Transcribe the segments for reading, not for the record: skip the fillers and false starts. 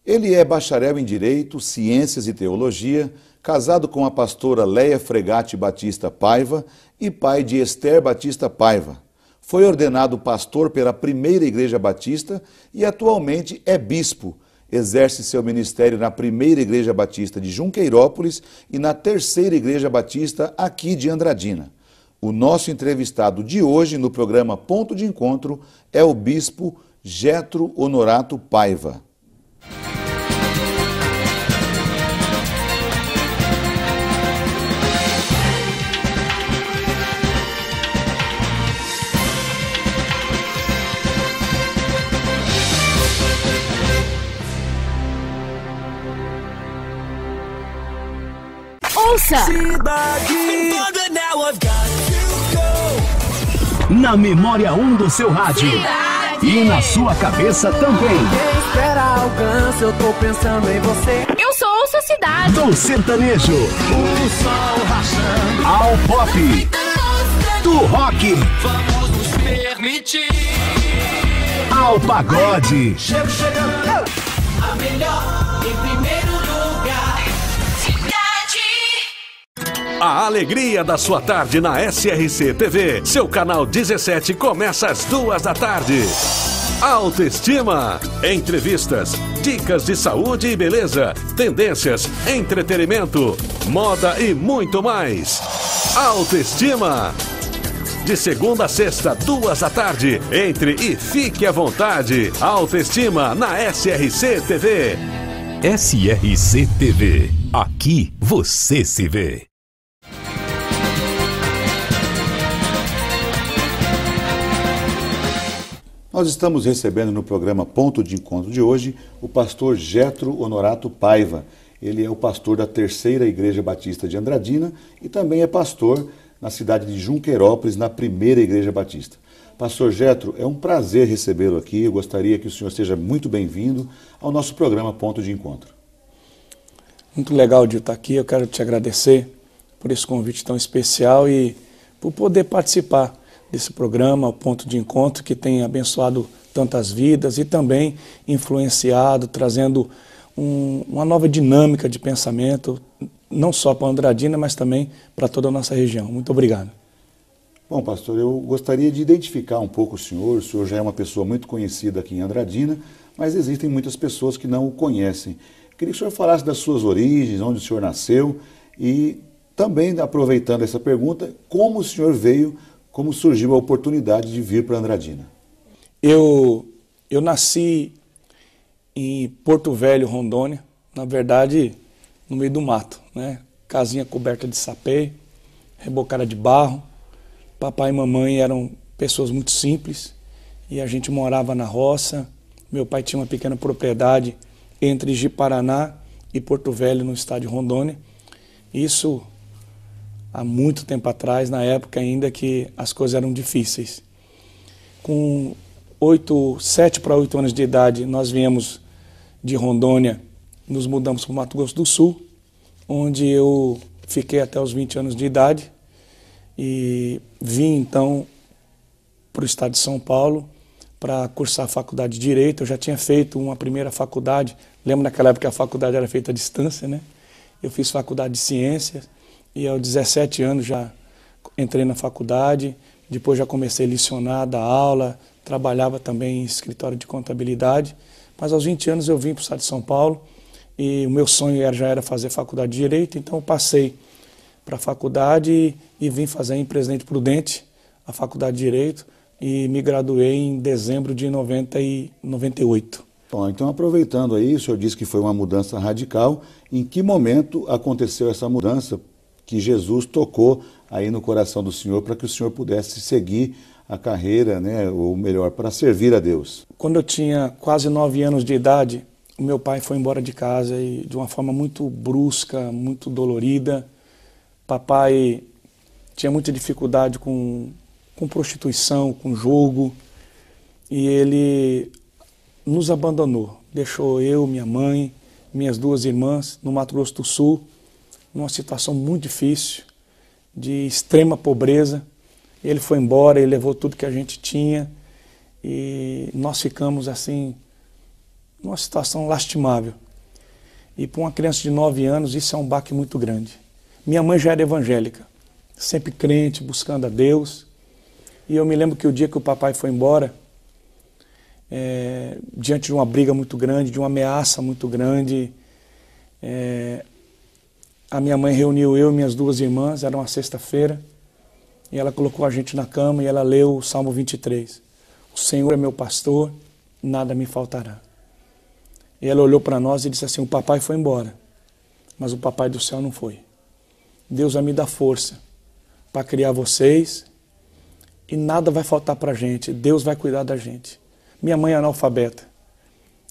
Ele é bacharel em Direito, Ciências e Teologia, casado com a pastora Leia Fregatti Batista Paiva e pai de Esther Batista Paiva. Foi ordenado pastor pela Primeira Igreja Batista e atualmente é bispo. Exerce seu ministério na Primeira Igreja Batista de Junqueirópolis e na Terceira Igreja Batista aqui de Andradina. O nosso entrevistado de hoje no programa Ponto de Encontro é o bispo Jétro Honorato Paiva. Ouça! Na memória 1 do seu rádio. Cidade. E na sua cabeça também. Quem espera alcance, eu tô pensando em você. Eu sou Ouça Cidade. Do sertanejo. O sol rachando. Ao pop. Do rock. Vamos nos permitir. Ao pagode. Chego chegando. A melhor em primeiro lugar. A alegria da sua tarde na SRC TV. Seu canal 17 começa às 2 da tarde. Autoestima, entrevistas, dicas de saúde e beleza, tendências, entretenimento, moda e muito mais. Autoestima. De segunda a sexta, 2 da tarde. Entre e fique à vontade. Autoestima na SRC TV. SRC TV. Aqui você se vê. Nós estamos recebendo no programa Ponto de Encontro de hoje o pastor Jétro Honorato Paiva. Ele é o pastor da Terceira Igreja Batista de Andradina e também é pastor na cidade de Junqueirópolis, na Primeira Igreja Batista. Pastor Jétro, é um prazer recebê-lo aqui. Eu gostaria que o senhor seja muito bem-vindo ao nosso programa Ponto de Encontro. Muito legal de estar aqui. Eu quero te agradecer por esse convite tão especial e por poder participar desse programa, o Ponto de Encontro, que tem abençoado tantas vidas e também influenciado, trazendo uma nova dinâmica de pensamento, não só para Andradina, mas também para toda a nossa região. Muito obrigado. Bom, pastor, eu gostaria de identificar um pouco o senhor já é uma pessoa muito conhecida aqui em Andradina, mas existem muitas pessoas que não o conhecem. Queria que o senhor falasse das suas origens, onde o senhor nasceu e também, aproveitando essa pergunta, como o senhor veio, como surgiu a oportunidade de vir para Andradina? Eu nasci em Porto Velho, Rondônia, na verdade, no meio do mato, né? Casinha coberta de sapê, rebocada de barro. Papai e mamãe eram pessoas muito simples e a gente morava na roça. Meu pai tinha uma pequena propriedade entre Ji-Paraná e Porto Velho, no estado de Rondônia. Isso há muito tempo atrás, na época ainda que as coisas eram difíceis. Com 7 para 8 anos de idade, nós viemos de Rondônia, nos mudamos para o Mato Grosso do Sul, onde eu fiquei até os 20 anos de idade e vim então para o estado de São Paulo para cursar a faculdade de Direito. Eu já tinha feito uma primeira faculdade, lembro naquela época que a faculdade era feita à distância, né? Eu fiz faculdade de Ciências, e aos 17 anos já entrei na faculdade, depois já comecei a lecionar, dar aula, trabalhava também em escritório de contabilidade, mas aos 20 anos eu vim para o estado de São Paulo e o meu sonho já era fazer faculdade de Direito, então eu passei para a faculdade e vim fazer em Presidente Prudente a faculdade de Direito e me graduei em dezembro de 98. Bom, então aproveitando aí, o senhor disse que foi uma mudança radical. Em que momento aconteceu essa mudança que Jesus tocou aí no coração do senhor para que o senhor pudesse seguir a carreira, né, ou melhor, para servir a Deus? Quando eu tinha quase 9 anos de idade, o meu pai foi embora de casa e de uma forma muito brusca, muito dolorida. Papai tinha muita dificuldade com prostituição, com jogo, e ele nos abandonou. Deixou eu, minha mãe, minhas 2 irmãs no Mato Grosso do Sul, numa situação muito difícil, de extrema pobreza. Ele foi embora, ele levou tudo que a gente tinha e nós ficamos assim numa situação lastimável. E para uma criança de 9 anos, isso é um baque muito grande. Minha mãe já era evangélica, sempre crente, buscando a Deus. E eu me lembro que o dia que o papai foi embora, diante de uma briga muito grande, de uma ameaça muito grande, a minha mãe reuniu eu e minhas 2 irmãs, era uma sexta-feira, e ela colocou a gente na cama e ela leu o Salmo 23. O Senhor é meu pastor, nada me faltará. E ela olhou para nós e disse assim, o papai foi embora, mas o papai do céu não foi. Deus vai me dar força para criar vocês e nada vai faltar para a gente, Deus vai cuidar da gente. Minha mãe é analfabeta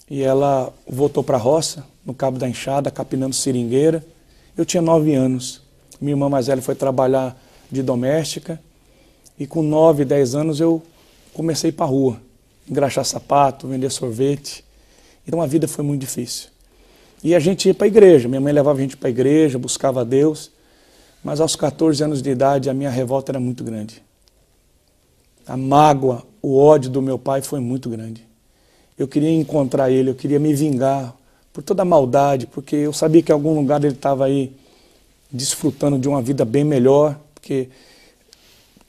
e ela voltou para a roça, no Cabo da Enxada, capinando seringueira. Eu tinha 9 anos, minha irmã mais velha foi trabalhar de doméstica e com 9, 10 anos eu comecei a ir para a rua, engraxar sapato, vender sorvete. Então a vida foi muito difícil. E a gente ia para a igreja, minha mãe levava a gente para a igreja, buscava a Deus, mas aos 14 anos de idade a minha revolta era muito grande. A mágoa, o ódio do meu pai foi muito grande. Eu queria encontrar ele, eu queria me vingar por toda a maldade, porque eu sabia que em algum lugar ele estava aí desfrutando de uma vida bem melhor, porque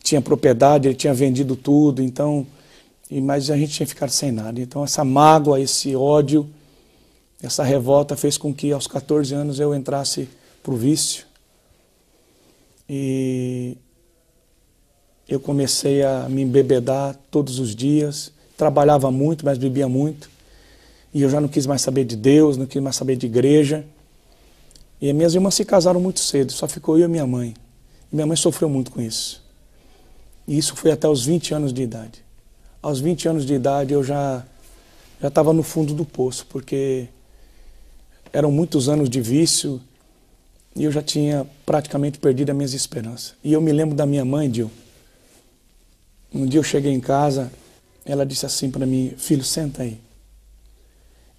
tinha propriedade, ele tinha vendido tudo, então, mas a gente tinha ficado sem nada. Então essa mágoa, esse ódio, essa revolta fez com que aos 14 anos eu entrasse para o vício. E eu comecei a me embebedar todos os dias, trabalhava muito, mas bebia muito. E eu já não quis mais saber de Deus, não quis mais saber de igreja. E as minhas irmãs se casaram muito cedo, só ficou eu e minha mãe. E minha mãe sofreu muito com isso. E isso foi até os 20 anos de idade. Aos 20 anos de idade eu já estava no fundo do poço, porque eram muitos anos de vício e eu já tinha praticamente perdido as minhas esperanças. E eu me lembro da minha mãe, Dil. Um dia eu cheguei em casa, ela disse assim para mim, filho, senta aí.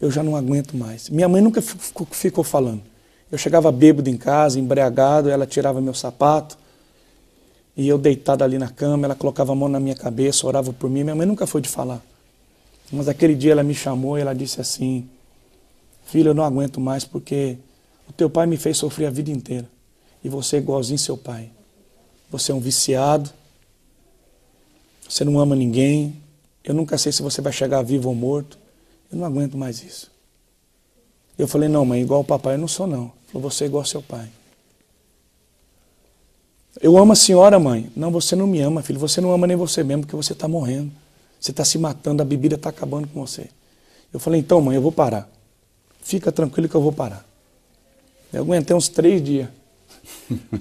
Eu já não aguento mais. Minha mãe nunca ficou falando. Eu chegava bêbado em casa, embriagado, ela tirava meu sapato, e eu deitado ali na cama, ela colocava a mão na minha cabeça, orava por mim. Minha mãe nunca foi de falar. Mas aquele dia ela me chamou e ela disse assim, filho, eu não aguento mais porque o teu pai me fez sofrer a vida inteira. E você é igualzinho seu pai. Você é um viciado, você não ama ninguém, eu nunca sei se você vai chegar vivo ou morto. Eu não aguento mais isso. Eu falei, não, mãe, igual o papai eu não sou, não. Ela falou, você é igual ao seu pai. Eu amo a senhora, mãe. Não, você não me ama, filho. Você não ama nem você mesmo, porque você está morrendo. Você está se matando, a bebida está acabando com você. Eu falei, então, mãe, eu vou parar. Fica tranquilo que eu vou parar. Eu aguentei uns 3 dias.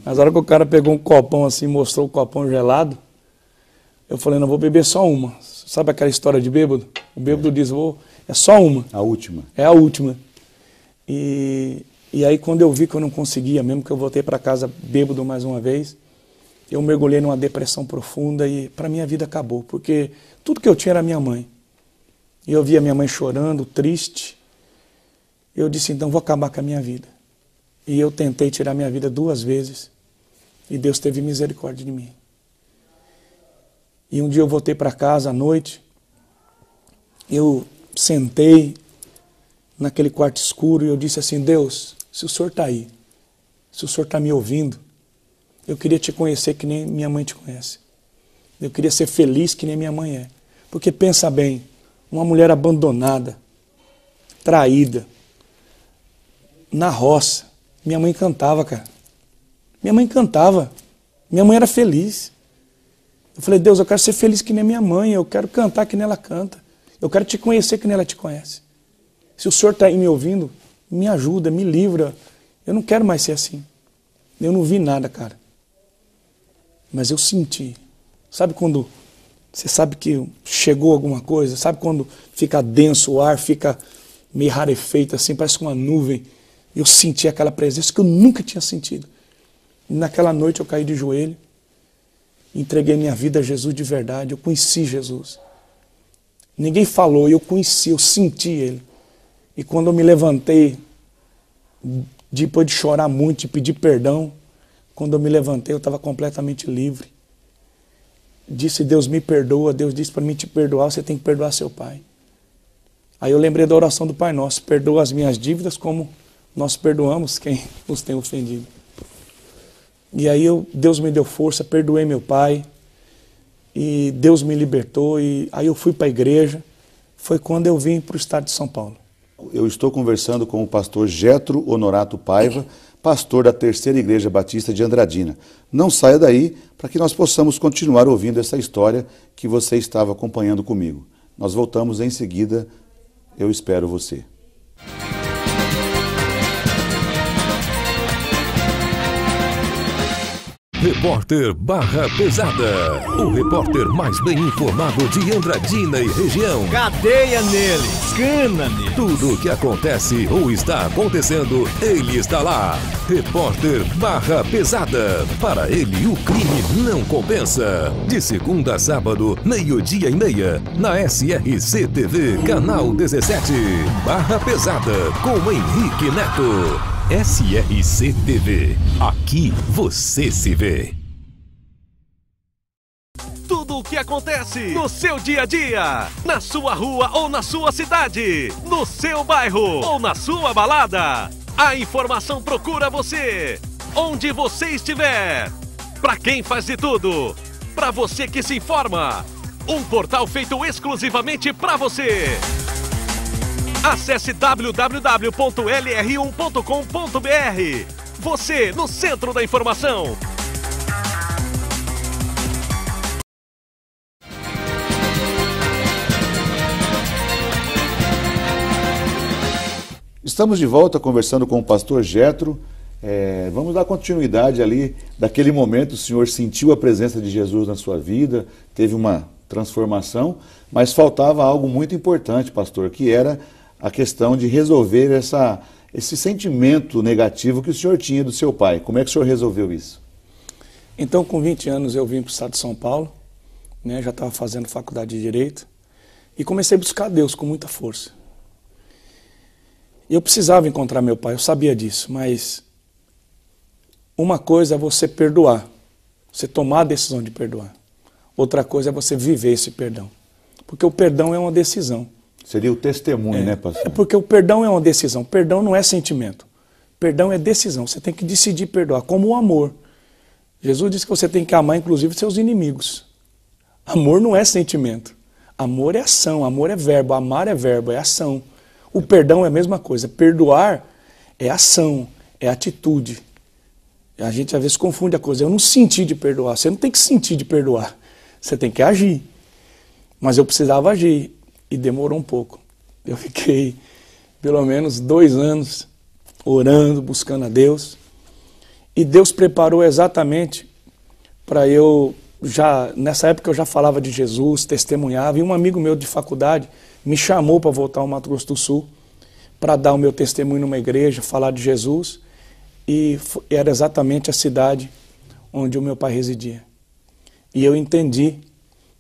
Mas a hora que o cara pegou um copão assim, mostrou o copão gelado, eu falei, não, vou beber só uma. Sabe aquela história de bêbado? O bêbado diz, é só uma. A última. É a última. E aí quando eu vi que eu não conseguia, mesmo que eu voltei para casa bêbado mais uma vez, eu mergulhei numa depressão profunda e para mim a vida acabou, porque tudo que eu tinha era minha mãe. E eu via minha mãe chorando, triste. Eu disse, então vou acabar com a minha vida. E eu tentei tirar minha vida 2 vezes e Deus teve misericórdia de mim. E um dia eu voltei para casa à noite, eu sentei naquele quarto escuro e eu disse assim, Deus, se o Senhor está aí, se o Senhor está me ouvindo, eu queria te conhecer que nem minha mãe te conhece. Eu queria ser feliz que nem minha mãe é. Porque pensa bem, uma mulher abandonada, traída, na roça, minha mãe cantava, cara. Minha mãe cantava, minha mãe era feliz. Eu falei, Deus, eu quero ser feliz que nem minha mãe, eu quero cantar que nem ela canta, eu quero te conhecer que nem ela te conhece. Se o Senhor está aí me ouvindo, me ajuda, me livra. Eu não quero mais ser assim. Eu não vi nada, cara. Mas eu senti. Sabe quando você sabe que chegou alguma coisa? Sabe quando fica denso o ar, fica meio rarefeito assim, parece uma nuvem. Eu senti aquela presença que eu nunca tinha sentido. E naquela noite eu caí de joelho, entreguei minha vida a Jesus de verdade, eu conheci Jesus. Ninguém falou, eu conheci, eu senti Ele. E quando eu me levantei, depois de chorar muito, de pedir perdão, quando eu me levantei, eu estava completamente livre. Disse, Deus me perdoa. Deus disse para mim te perdoar, você tem que perdoar seu pai. Aí eu lembrei da oração do Pai Nosso, perdoa as minhas dívidas como nós perdoamos quem nos tem ofendido. E aí Deus me deu força, perdoei meu pai, e Deus me libertou, e aí eu fui para a igreja. Foi quando eu vim para o estado de São Paulo. Eu estou conversando com o pastor Gétro Honorato Paiva, pastor da Terceira Igreja Batista de Andradina. Não saia daí para que nós possamos continuar ouvindo essa história que você estava acompanhando comigo. Nós voltamos em seguida, eu espero você. Repórter Barra Pesada, o repórter mais bem informado de Andradina e região. Cadeia nele, cana nele. Tudo o que acontece ou está acontecendo, ele está lá. Repórter Barra Pesada, para ele o crime não compensa. De segunda a sábado, 12:30, na SRC TV, canal 17. Barra Pesada, com Henrique Neto. SRC TV. Aqui você se vê. Tudo o que acontece no seu dia a dia, na sua rua ou na sua cidade, no seu bairro ou na sua balada. A informação procura você, onde você estiver. Para quem faz de tudo, para você que se informa. Um portal feito exclusivamente para você. Acesse www.lr1.com.br. Você no centro da informação. Estamos de volta conversando com o pastor Gétro. Vamos dar continuidade ali daquele momento. O senhor sentiu a presença de Jesus na sua vida, teve uma transformação, mas faltava algo muito importante, pastor, que era a questão de resolver esse sentimento negativo que o senhor tinha do seu pai. Como é que o senhor resolveu isso? Então, com 20 anos, eu vim para o estado de São Paulo, né, já estava fazendo faculdade de Direito, e comecei a buscar Deus com muita força. Eu precisava encontrar meu pai, eu sabia disso, mas uma coisa é você perdoar, você tomar a decisão de perdoar. Outra coisa é você viver esse perdão, porque o perdão é uma decisão. Seria o testemunho, né, pastor? Porque o perdão é uma decisão. Perdão não é sentimento. Perdão é decisão. Você tem que decidir perdoar, como o amor. Jesus disse que você tem que amar, inclusive, seus inimigos. Amor não é sentimento. Amor é ação, amor é verbo, amar é verbo, é ação. O perdão é a mesma coisa. Perdoar é ação, é atitude. A gente às vezes confunde a coisa. Eu não senti de perdoar. Você não tem que sentir de perdoar. Você tem que agir. Mas eu precisava agir. E demorou um pouco. Eu fiquei pelo menos 2 anos orando, buscando a Deus. E Deus preparou exatamente para eu, nessa época eu já falava de Jesus, testemunhava. E um amigo meu de faculdade me chamou para voltar ao Mato Grosso do Sul, para dar o meu testemunho numa igreja, falar de Jesus. E era exatamente a cidade onde o meu pai residia. E eu entendi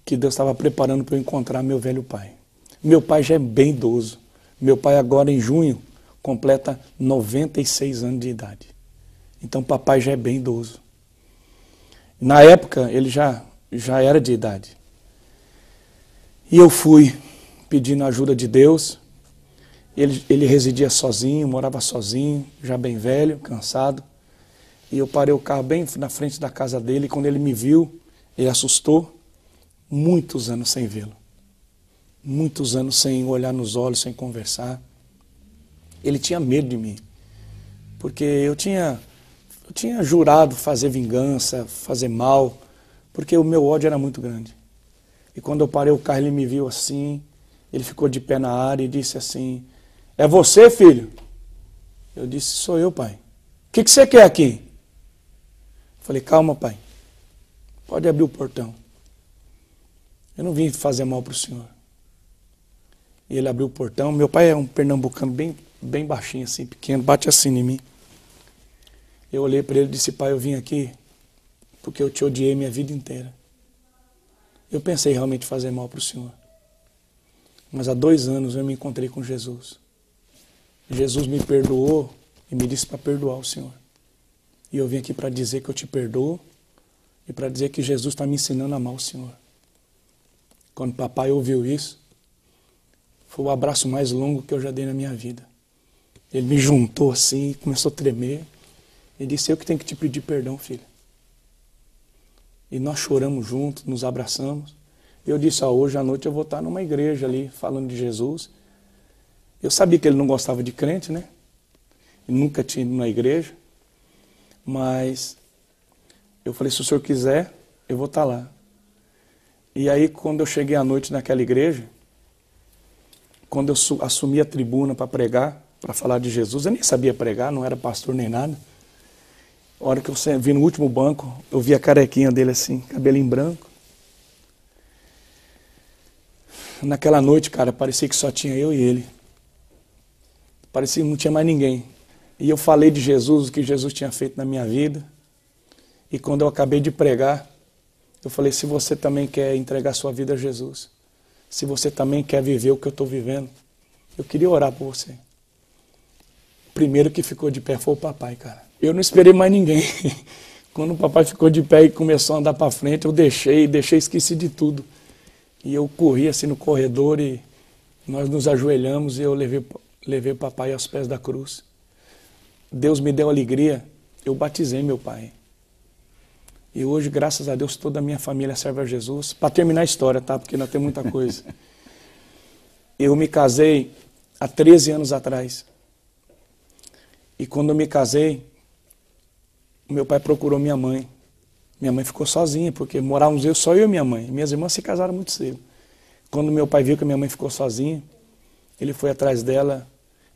que Deus estava preparando para eu encontrar meu velho pai. Meu pai já é bem idoso. Meu pai agora em junho completa 96 anos de idade. Então papai já é bem idoso. Na época ele já era de idade. E eu fui pedindo a ajuda de Deus. Ele residia sozinho, morava sozinho, já bem velho, cansado. E eu parei o carro bem na frente da casa dele. E quando ele me viu, ele assustou. Muitos anos sem vê-lo. Muitos anos sem olhar nos olhos, sem conversar. Ele tinha medo de mim, porque eu tinha jurado fazer vingança, fazer mal, porque o meu ódio era muito grande. E quando eu parei o carro, ele me viu assim, ele ficou de pé na área e disse assim: "É você, filho?" Eu disse: "Sou eu, pai. O que você quer aqui?" Eu falei: "Calma, pai. Pode abrir o portão. Eu não vim fazer mal para o senhor." E ele abriu o portão. Meu pai é um pernambucano bem baixinho assim, pequeno, bate assim em mim. Eu olhei para ele e disse: "Pai, eu vim aqui porque eu te odiei minha vida inteira. Eu pensei realmente fazer mal para o senhor. Mas há 2 anos eu me encontrei com Jesus. Jesus me perdoou e me disse para perdoar o senhor. E eu vim aqui para dizer que eu te perdoo e para dizer que Jesus está me ensinando a amar o senhor." Quando papai ouviu isso, Foi o abraço mais longo que eu já dei na minha vida. Ele me juntou assim, começou a tremer. Ele disse, eu que tenho que te pedir perdão, filho. E nós choramos juntos, nos abraçamos. Eu disse, hoje à noite eu vou estar numa igreja ali, falando de Jesus. Eu sabia que ele não gostava de crente, né? Ele nunca tinha ido na igreja. Mas eu falei, se o senhor quiser, eu vou estar lá. E aí, quando eu cheguei à noite naquela igreja, quando eu assumi a tribuna para pregar, para falar de Jesus, eu nem sabia pregar, não era pastor nem nada. A hora que eu vi no último banco, eu vi a carequinha dele assim, cabelinho branco. Naquela noite, cara, parecia que só tinha eu e ele. Parecia que não tinha mais ninguém. E eu falei de Jesus, o que Jesus tinha feito na minha vida. E quando eu acabei de pregar, eu falei, se você também quer entregar sua vida a Jesus, se você também quer viver o que eu estou vivendo, eu queria orar por você. O primeiro que ficou de pé foi o papai, cara. Eu não esperei mais ninguém. Quando o papai ficou de pé e começou a andar para frente, eu deixei, esqueci de tudo. E eu corri assim no corredor e nós nos ajoelhamos e eu levei o papai aos pés da cruz. Deus me deu alegria, eu batizei meu pai. E hoje, graças a Deus, toda a minha família serve a Jesus. Para terminar a história, tá? Porque não tem muita coisa. Eu me casei há 13 anos atrás. E quando eu me casei, meu pai procurou minha mãe. Minha mãe ficou sozinha, porque morávamos só eu e minha mãe. Minhas irmãs se casaram muito cedo. Quando meu pai viu que minha mãe ficou sozinha, ele foi atrás dela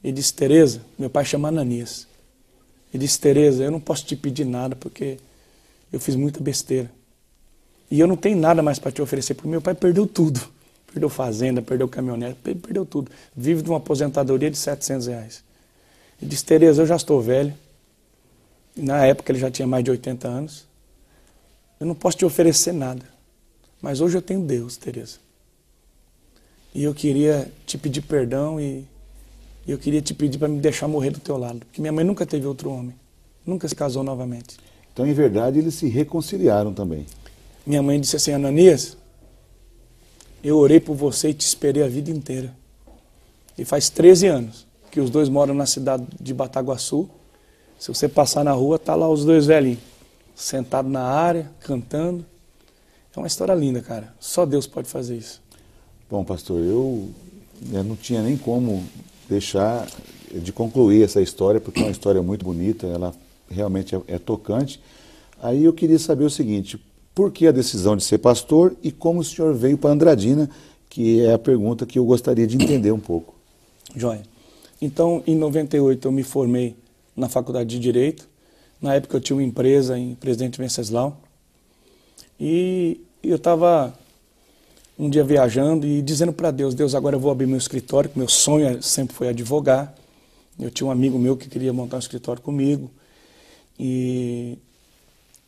e disse, Tereza, meu pai chama Ananias. Ele disse, Tereza, eu não posso te pedir nada, porque eu fiz muita besteira. E eu não tenho nada mais para te oferecer, porque meu pai perdeu tudo. Perdeu fazenda, perdeu caminhonete, perdeu tudo. Vive de uma aposentadoria de R$700. Ele disse, Tereza, eu já estou velho. Na época ele já tinha mais de 80 anos. Eu não posso te oferecer nada. Mas hoje eu tenho Deus, Tereza. E eu queria te pedir perdão e eu queria te pedir para me deixar morrer do teu lado. Porque minha mãe nunca teve outro homem. Nunca se casou novamente. Então, em verdade, eles se reconciliaram também. Minha mãe disse assim, Ananias, eu orei por você e te esperei a vida inteira. E faz 13 anos que os dois moram na cidade de Bataguaçu. Se você passar na rua, tá lá os dois velhinhos, sentados na área, cantando. É uma história linda, cara. Só Deus pode fazer isso. Bom, pastor, eu não tinha nem como deixar de concluir essa história, porque é uma história muito bonita, ela realmente é tocante. Aí eu queria saber o seguinte, por que a decisão de ser pastor e como o senhor veio para Andradina, que é a pergunta que eu gostaria de entender um pouco. Joia. Então, em 98 eu me formei na Faculdade de Direito. Na época eu tinha uma empresa em Presidente Venceslau. E eu estava um dia viajando e dizendo para Deus, Deus, agora eu vou abrir meu escritório, que meu sonho sempre foi advogar. Eu tinha um amigo meu que queria montar um escritório comigo. E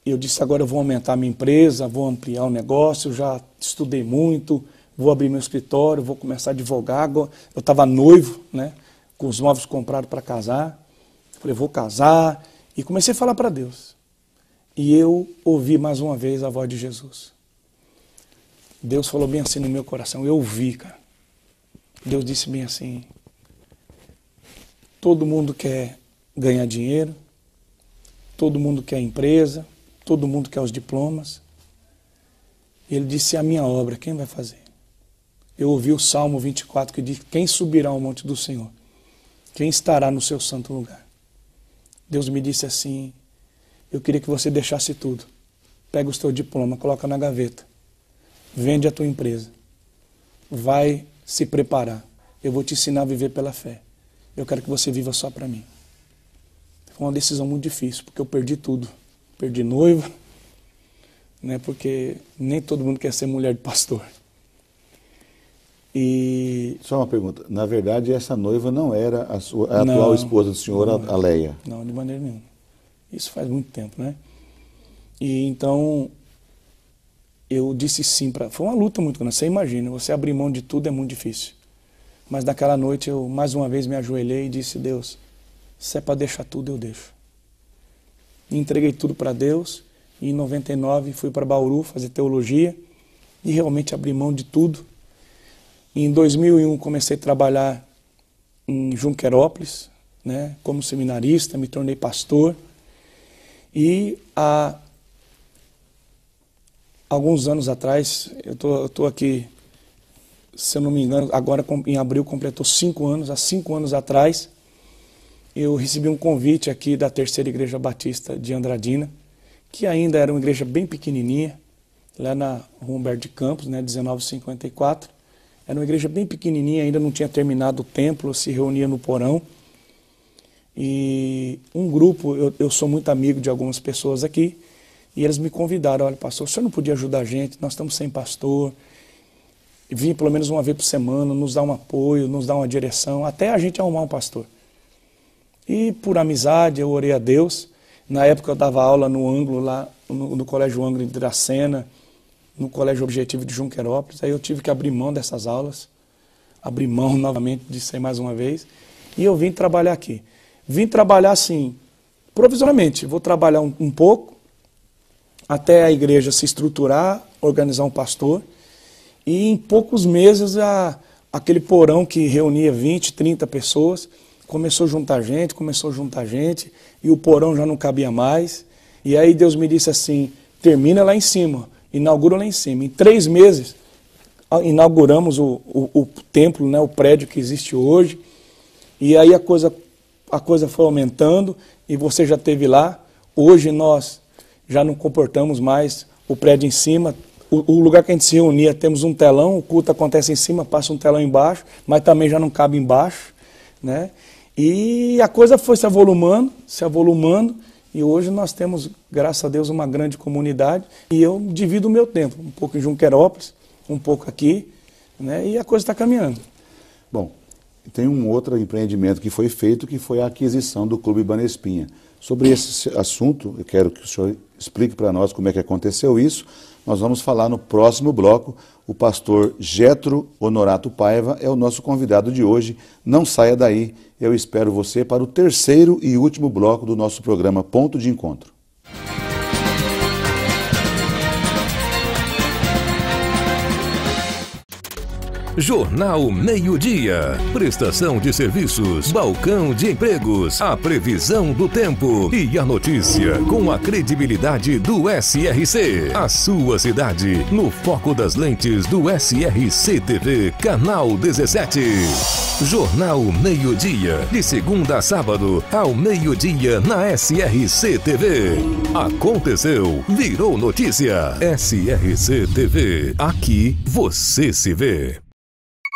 eu disse, agora eu vou aumentar a minha empresa, vou ampliar o negócio, já estudei muito, vou abrir meu escritório, vou começar a advogar. Eu estava noivo, né, com os móveis comprados para casar. Falei, vou casar. E comecei a falar para Deus. E eu ouvi mais uma vez a voz de Jesus. Deus falou bem assim no meu coração, eu ouvi, cara. Deus disse bem assim, todo mundo quer ganhar dinheiro, todo mundo quer empresa, todo mundo quer os diplomas. Ele disse, a minha obra, quem vai fazer? Eu ouvi o Salmo 24 que diz, quem subirá ao monte do Senhor? Quem estará no seu santo lugar? Deus me disse assim, eu queria que você deixasse tudo. Pega o seu diploma, coloca na gaveta. Vende a tua empresa. Vai se preparar. Eu vou te ensinar a viver pela fé. Eu quero que você viva só para mim. Foi uma decisão muito difícil, porque eu perdi tudo. Perdi noiva, né, porque nem todo mundo quer ser mulher de pastor. E... Só uma pergunta, na verdade essa noiva não era a atual esposa do senhor, a Leia? Não, de maneira nenhuma. Isso faz muito tempo, né? E então eu disse sim para... Foi uma luta muito grande, você imagina, você abrir mão de tudo é muito difícil. Mas naquela noite eu mais uma vez me ajoelhei e disse, Deus, se é para deixar tudo, eu deixo. E entreguei tudo para Deus e em 99 fui para Bauru fazer teologia e realmente abri mão de tudo. Em 2001 comecei a trabalhar em Junquerópolis, né, como seminarista, me tornei pastor. E há alguns anos atrás, eu tô aqui, se eu não me engano, agora em abril completou 5 anos, há 5 anos atrás, eu recebi um convite aqui da Terceira Igreja Batista de Andradina, que ainda era uma igreja bem pequenininha, lá na Rua Humberto de Campos, né, 1954. Era uma igreja bem pequenininha, ainda não tinha terminado o templo, se reunia no porão. E um grupo, eu sou muito amigo de algumas pessoas aqui, e eles me convidaram: olha, pastor, o senhor não podia ajudar a gente? Nós estamos sem pastor. Vim pelo menos uma vez por semana, nos dar um apoio, nos dar uma direção, até a gente arrumar um pastor. E por amizade eu orei a Deus. Na época eu dava aula no ângulo lá, no Colégio Ângulo de Dracena, no Colégio Objetivo de Junquerópolis. Aí eu tive que abrir mão dessas aulas, abrir mão novamente disso aí mais uma vez. E eu vim trabalhar aqui. Vim trabalhar assim, provisoriamente. Vou trabalhar um pouco, até a igreja se estruturar, organizar um pastor. E em poucos meses, aquele porão que reunia 20, 30 pessoas, começou a juntar gente, e o porão já não cabia mais. E aí Deus me disse assim: termina lá em cima, inaugura lá em cima. Em 3 meses, inauguramos o templo, né, o prédio que existe hoje. E aí a coisa foi aumentando, e você já esteve lá. Hoje nós já não comportamos mais o prédio em cima. O lugar que a gente se reunia, temos um telão, o culto acontece em cima, passa um telão embaixo, mas também já não cabe embaixo, né? E a coisa foi se avolumando, e hoje nós temos, graças a Deus, uma grande comunidade, e eu divido o meu tempo, um pouco em Junquerópolis, um pouco aqui, né? E a coisa está caminhando. Bom, tem um outro empreendimento que foi feito, que foi a aquisição do Clube Banespinha. Sobre esse assunto, eu quero que o senhor explique para nós como é que aconteceu isso. Nós vamos falar no próximo bloco. O pastor Jetro Honorato Paiva é o nosso convidado de hoje. Não saia daí, eu espero você para o terceiro e último bloco do nosso programa Ponto de Encontro. Jornal Meio-Dia. Prestação de serviços, balcão de empregos, a previsão do tempo e a notícia com a credibilidade do SRC. A sua cidade no foco das lentes do SRC TV, canal 17. Jornal Meio-Dia, de segunda a sábado, ao meio-dia na SRC TV. Aconteceu, virou notícia. SRC TV, aqui você se vê.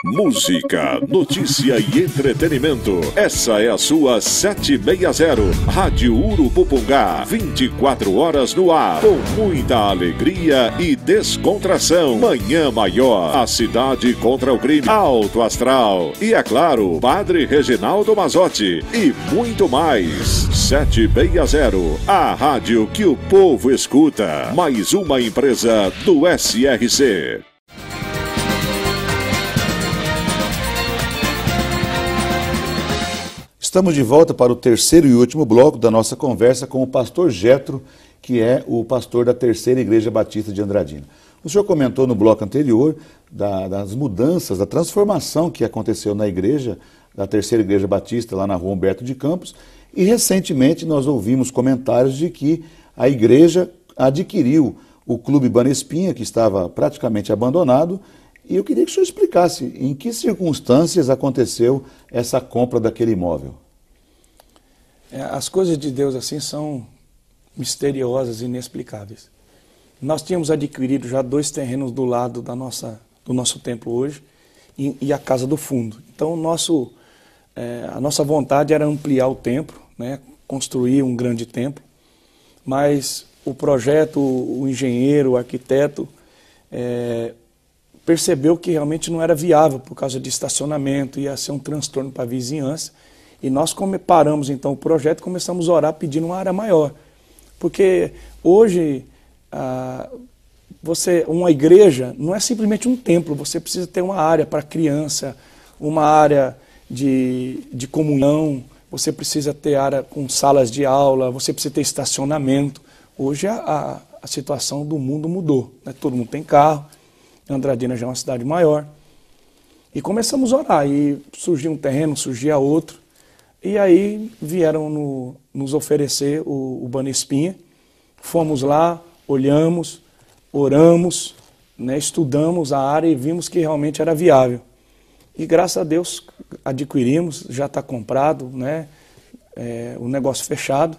Música, notícia e entretenimento. Essa é a sua 760, Rádio Urupupungá, 24 horas no ar, com muita alegria e descontração. Manhã Maior, a cidade contra o crime, Alto Astral e, é claro, Padre Reginaldo Mazzotti e muito mais. 760, a rádio que o povo escuta. Mais uma empresa do SRC. Estamos de volta para o terceiro e último bloco da nossa conversa com o pastor Jetro, que é o pastor da Terceira Igreja Batista de Andradina. O senhor comentou no bloco anterior das mudanças, da transformação que aconteceu na igreja, da Terceira Igreja Batista, lá na Rua Humberto de Campos, e recentemente nós ouvimos comentários de que a igreja adquiriu o Clube Banespinha, que estava praticamente abandonado. E eu queria que o senhor explicasse em que circunstâncias aconteceu essa compra daquele imóvel. As coisas de Deus assim são misteriosas e inexplicáveis. Nós tínhamos adquirido já 2 terrenos do lado do nosso templo hoje e a casa do fundo. Então a nossa vontade era ampliar o templo, né, construir um grande templo, mas o projeto, o engenheiro, o arquiteto, percebeu que realmente não era viável por causa de estacionamento, ia ser um transtorno para a vizinhança. E nós paramos então o projeto e começamos a orar pedindo uma área maior. Porque hoje, uma igreja não é simplesmente um templo, você precisa ter uma área para criança, uma área de comunhão, você precisa ter área com salas de aula, você precisa ter estacionamento. Hoje a situação do mundo mudou, né? Todo mundo tem carro. Andradina já é uma cidade maior. E começamos a orar, e surgia um terreno, surgia outro, e aí vieram nos oferecer o Banespinha. Fomos lá, olhamos, oramos, né, estudamos a área e vimos que realmente era viável. E graças a Deus adquirimos, já está comprado, né, o negócio fechado.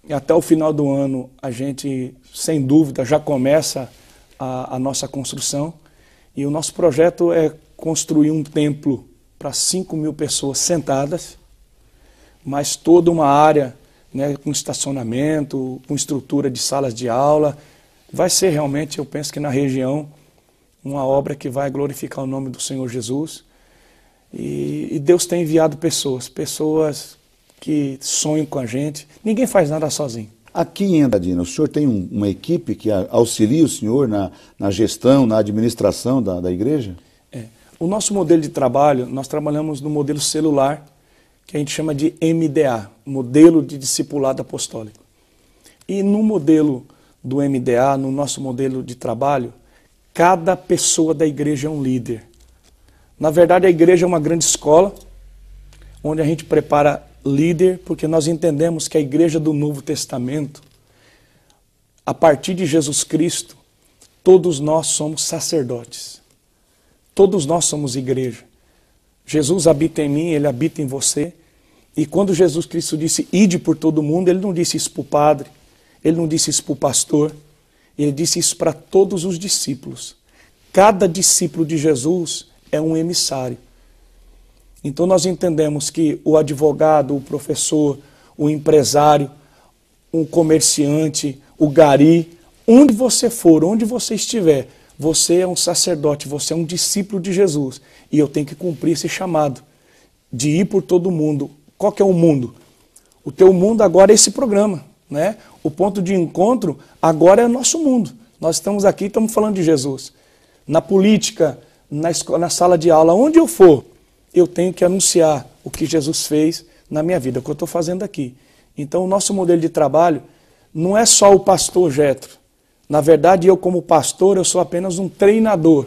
E até o final do ano a gente, sem dúvida, já começa a nossa construção. E o nosso projeto é construir um templo para 5.000 pessoas sentadas, mas toda uma área, né, com estacionamento, com estrutura de salas de aula. Vai ser realmente, eu penso que na região, uma obra que vai glorificar o nome do Senhor Jesus. E Deus tem enviado pessoas que sonham com a gente. Ninguém faz nada sozinho. Aqui em Andradina, o senhor tem uma equipe que auxilia o senhor na gestão, na administração da igreja? O nosso modelo de trabalho, nós trabalhamos no modelo celular, que a gente chama de MDA, Modelo de Discipulado Apostólico. E no modelo do MDA, no nosso modelo de trabalho, cada pessoa da igreja é um líder. Na verdade, a igreja é uma grande escola, onde a gente prepara líder, porque nós entendemos que a igreja do Novo Testamento, a partir de Jesus Cristo, todos nós somos sacerdotes. Todos nós somos igreja. Jesus habita em mim, Ele habita em você. E quando Jesus Cristo disse, ide por todo mundo, Ele não disse isso para o padre, Ele não disse isso para o pastor, Ele disse isso para todos os discípulos. Cada discípulo de Jesus é um emissário. Então nós entendemos que o advogado, o professor, o empresário, o comerciante, o gari, onde você for, onde você estiver, você é um sacerdote, você é um discípulo de Jesus. E eu tenho que cumprir esse chamado de ir por todo mundo. Qual que é o mundo? O teu mundo agora é esse programa, né? O ponto de encontro agora é o nosso mundo. Nós estamos aqui, estamos falando de Jesus. Na política, na escola, na sala de aula, onde eu for, eu tenho que anunciar o que Jesus fez na minha vida, o que eu estou fazendo aqui. Então o nosso modelo de trabalho não é só o pastor Jetro. Na verdade, eu como pastor, eu sou apenas um treinador.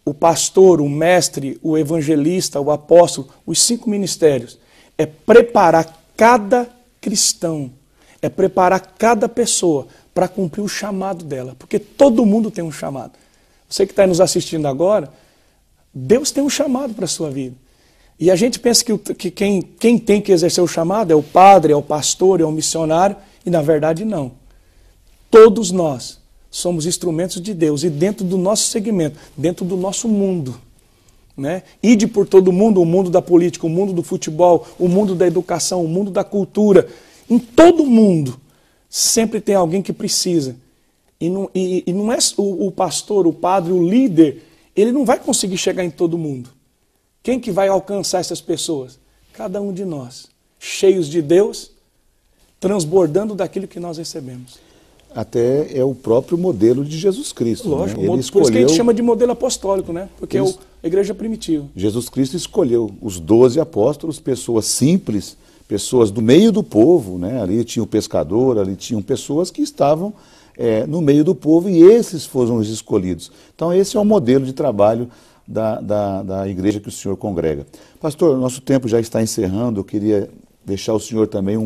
O pastor, o mestre, o evangelista, o apóstolo, os 5 ministérios, é preparar cada cristão, é preparar cada pessoa para cumprir o chamado dela, porque todo mundo tem um chamado. Você que está nos assistindo agora, Deus tem um chamado para a sua vida. E a gente pensa que quem tem que exercer o chamado é o padre, é o pastor, é o missionário, e na verdade não. Todos nós somos instrumentos de Deus, e dentro do nosso segmento, dentro do nosso mundo, né? Ide por todo mundo, o mundo da política, o mundo do futebol, o mundo da educação, o mundo da cultura. Em todo mundo, sempre tem alguém que precisa. E não é o pastor, o padre, o líder, ele não vai conseguir chegar em todo mundo. Quem que vai alcançar essas pessoas? Cada um de nós, cheios de Deus, transbordando daquilo que nós recebemos. Até é o próprio modelo de Jesus Cristo. Lógico, né? por isso que a gente chama de modelo apostólico, né? Porque é a igreja primitiva. Jesus Cristo escolheu os 12 apóstolos, pessoas simples, pessoas do meio do povo, né? Ali tinha o pescador, ali tinham pessoas que estavam no meio do povo, e esses foram os escolhidos. Então esse é o modelo de trabalho da igreja que o senhor congrega. Pastor, nosso tempo já está encerrando, eu queria deixar ao senhor também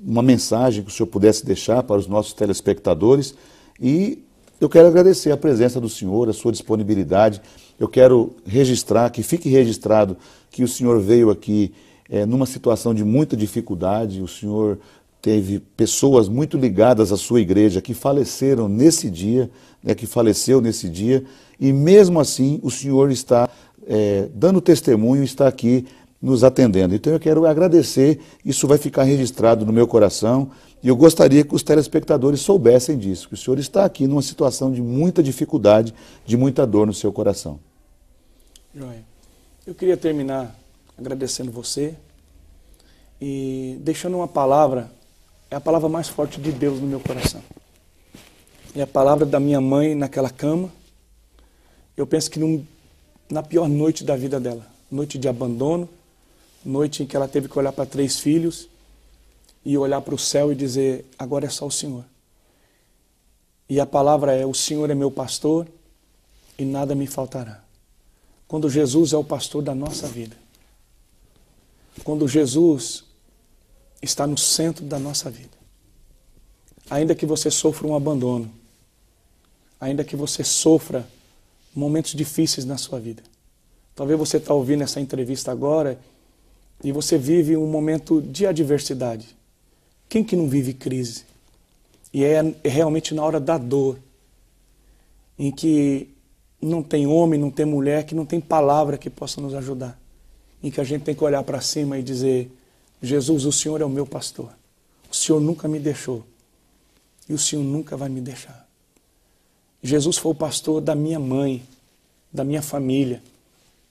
uma mensagem que o senhor pudesse deixar para os nossos telespectadores, e eu quero agradecer a presença do senhor, a sua disponibilidade. Eu quero registrar, que fique registrado que o senhor veio aqui numa situação de muita dificuldade, o senhor teve pessoas muito ligadas à sua igreja que faleceram nesse dia, que faleceu nesse dia, e mesmo assim o senhor está dando testemunho, está aqui nos atendendo. Então eu quero agradecer, isso vai ficar registrado no meu coração, e eu gostaria que os telespectadores soubessem disso, que o senhor está aqui numa situação de muita dificuldade, de muita dor no seu coração. Joia. Eu queria terminar agradecendo você e deixando uma palavra, é a palavra mais forte de Deus no meu coração. É a palavra da minha mãe naquela cama. Eu penso que na pior noite da vida dela, noite de abandono, noite em que ela teve que olhar para 3 filhos e olhar para o céu e dizer, agora é só o Senhor. E a palavra é, o Senhor é meu pastor e nada me faltará. Quando Jesus é o pastor da nossa vida. Quando Jesus está no centro da nossa vida. Ainda que você sofra um abandono, ainda que você sofra momentos difíceis na sua vida. Talvez você está ouvindo essa entrevista agora e você vive um momento de adversidade. Quem que não vive crise? E é realmente na hora da dor, em que não tem homem, não tem mulher, que não tem palavra que possa nos ajudar. Em que a gente tem que olhar para cima e dizer: Jesus, o Senhor é o meu pastor. O Senhor nunca me deixou. E o Senhor nunca vai me deixar. Jesus foi o pastor da minha mãe, da minha família,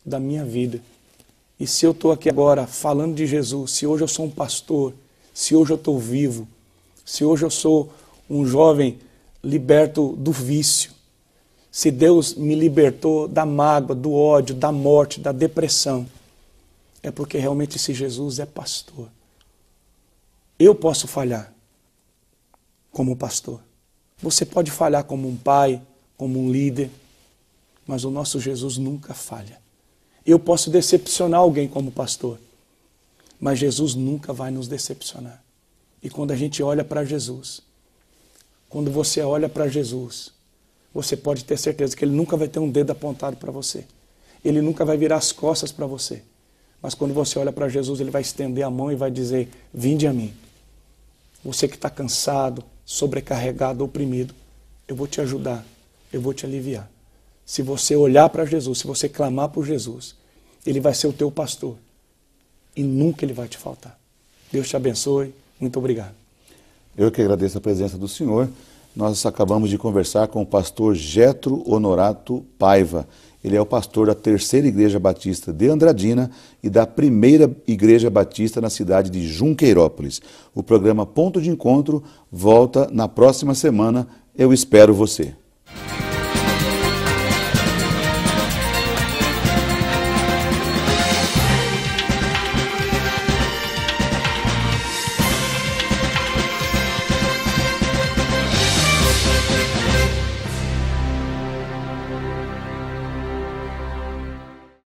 da minha vida. E se eu estou aqui agora falando de Jesus, se hoje eu sou um pastor, se hoje eu estou vivo, se hoje eu sou um jovem liberto do vício, se Deus me libertou da mágoa, do ódio, da morte, da depressão, é porque realmente esse Jesus é pastor. Eu posso falhar como pastor. Você pode falhar como um pai, como um líder, mas o nosso Jesus nunca falha. Eu posso decepcionar alguém como pastor, mas Jesus nunca vai nos decepcionar. E quando a gente olha para Jesus, quando você olha para Jesus, você pode ter certeza que Ele nunca vai ter um dedo apontado para você. Ele nunca vai virar as costas para você. Mas quando você olha para Jesus, Ele vai estender a mão e vai dizer: vinde a mim. Você que está cansado, sobrecarregado, oprimido, eu vou te ajudar, eu vou te aliviar. Se você olhar para Jesus, se você clamar por Jesus, Ele vai ser o teu pastor. E nunca Ele vai te faltar. Deus te abençoe. Muito obrigado. Eu que agradeço a presença do senhor. Nós acabamos de conversar com o pastor Jetro Honorato Paiva. Ele é o pastor da Terceira Igreja Batista de Andradina e da Primeira Igreja Batista na cidade de Junqueirópolis. O programa Ponto de Encontro volta na próxima semana. Eu espero você.